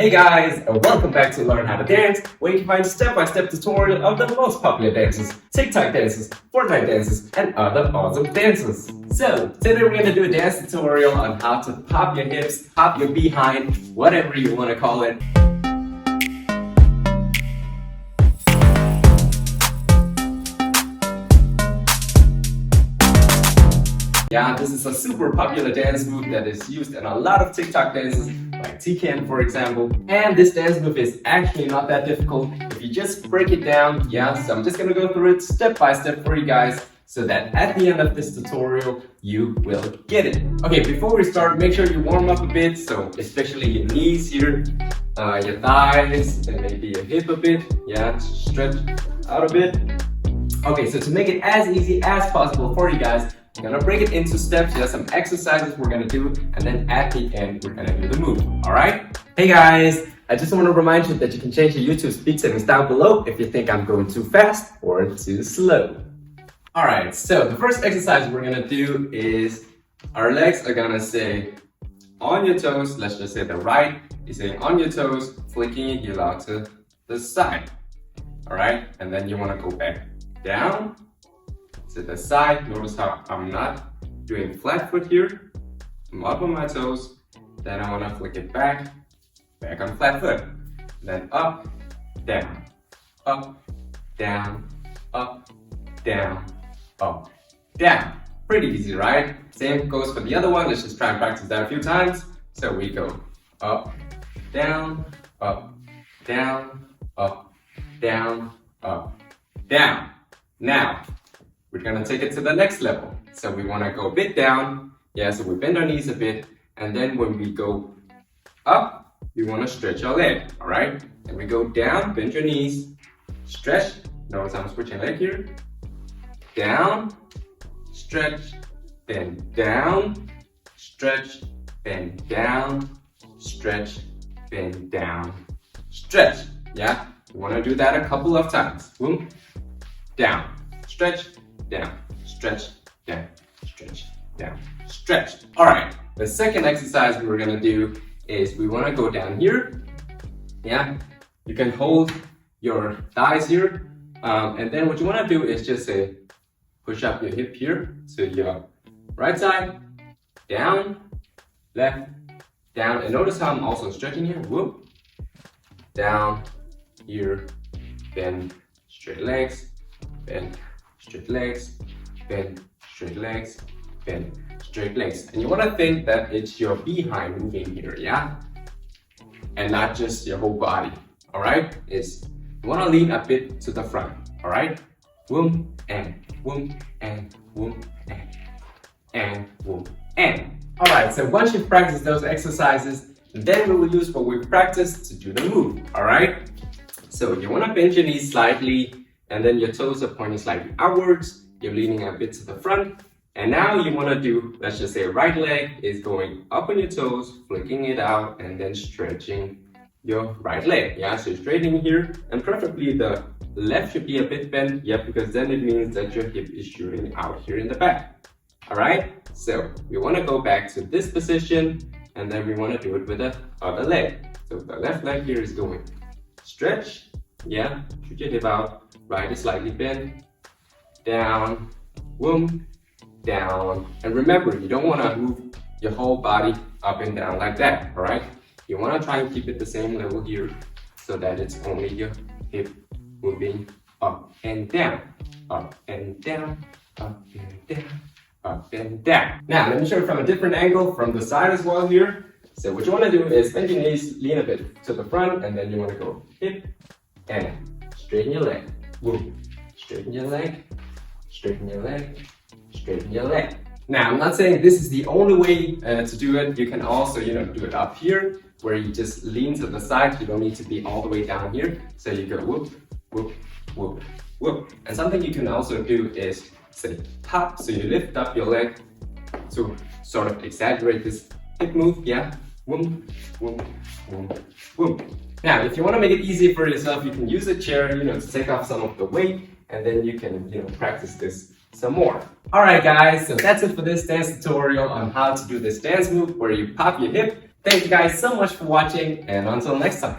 Hey guys, and welcome back to Learn How to Dance, where you can find step-by-step tutorial of the most popular dances, TikTok dances, Fortnite dances, and other awesome dances. So, today we're going to do a dance tutorial on how to pop your hips, pop your behind, whatever you want to call it. Yeah, this is a super popular dance move that is used in a lot of TikTok dances, like Tik for example. And this dance move is actually not that difficult if you just break it down. Yeah, so I'm just gonna go through it step by step for you guys so that at the end of this tutorial, you will get it. Okay, before we start, make sure you warm up a bit. So especially your knees here, your thighs, and maybe your hip a bit. Yeah, stretch out a bit. Okay, so to make it as easy as possible for you guys, we're gonna break it into steps. There's some exercises we're gonna do, and then at the end, we're gonna do the move, all right? Hey guys, I just want to remind you that you can change your YouTube speed settings down below if you think I'm going too fast or too slow. All right, so the first exercise we're gonna do is our legs are gonna say on your toes. Let's just say the right is saying on your toes, flicking your heel out to the side, all right? And then you wanna go back down to the side. Notice how I'm not doing flat foot here. I'm up on my toes. Then I want to flick it back on flat foot. Then up, down, up, down, up, down, up, down. Pretty easy, right? Same goes for the other one. Let's just try and practice that a few times. So we go up, down, up, down, up, down, up, down. Now, we're gonna take it to the next level. So we wanna go a bit down. Yeah, so we bend our knees a bit. And then when we go up, we wanna stretch our leg, all right? And we go down, bend your knees, stretch. Notice I'm switching leg here. Down, stretch, bend down, stretch, bend down, stretch, bend down, stretch. Yeah, we wanna do that a couple of times. Boom, down, stretch, down, stretch, down, stretch, down, stretch. All right, the second exercise we're gonna do is we wanna go down here. Yeah, you can hold your thighs here. And then what you wanna do is just say, push up your hip here to your right side, down, left, down. And notice how I'm also stretching here. Whoop, down, here, bend, straight legs, bend, straight legs, bend, straight legs, bend, straight legs. And you want to think that it's your behind moving here, yeah? And not just your whole body, all right? You want to lean a bit to the front, all right? Boom, and boom, and boom, and boom, and. All right, so once you've practiced those exercises, then we will use what we've practiced to do the move, all right? So you want to bend your knees slightly, and then your toes are pointing slightly outwards. You're leaning a bit to the front. And now you want to do, let's just say right leg is going up on your toes, flicking it out, and then stretching your right leg. Yeah, so straightening here, and preferably the left should be a bit bent. Yeah, because then it means that your hip is shooting out here in the back. All right, so we want to go back to this position, and then we want to do it with the other leg. So the left leg here is going stretch. Yeah, shoot your hip out. Right is slightly bent, down, boom, down. And remember, you don't want to move your whole body up and down like that, all right? You want to try and keep it the same level here so that it's only your hip moving up and down, up and down, up and down, up and down. Now, let me show you from a different angle, from the side as well here. So what you want to do is bend your knees, lean a bit to the front, and then you want to go hip and straighten your leg. Boom. Straighten your leg, straighten your leg, straighten your leg. Now, I'm not saying this is the only way to do it. You can also, do it up here, where you just lean to the side. You don't need to be all the way down here. So you go whoop, whoop, whoop, whoop. And something you can also do is say pop. So you lift up your leg to sort of exaggerate this hip move. Yeah, whoop, whoop, whoop, whoop. Now, if you want to make it easy for yourself, you can use a chair, to take off some of the weight, and then you can, practice this some more. All right, guys, so that's it for this dance tutorial on how to do this dance move where you pop your hip, Thank you guys so much for watching, and until next time.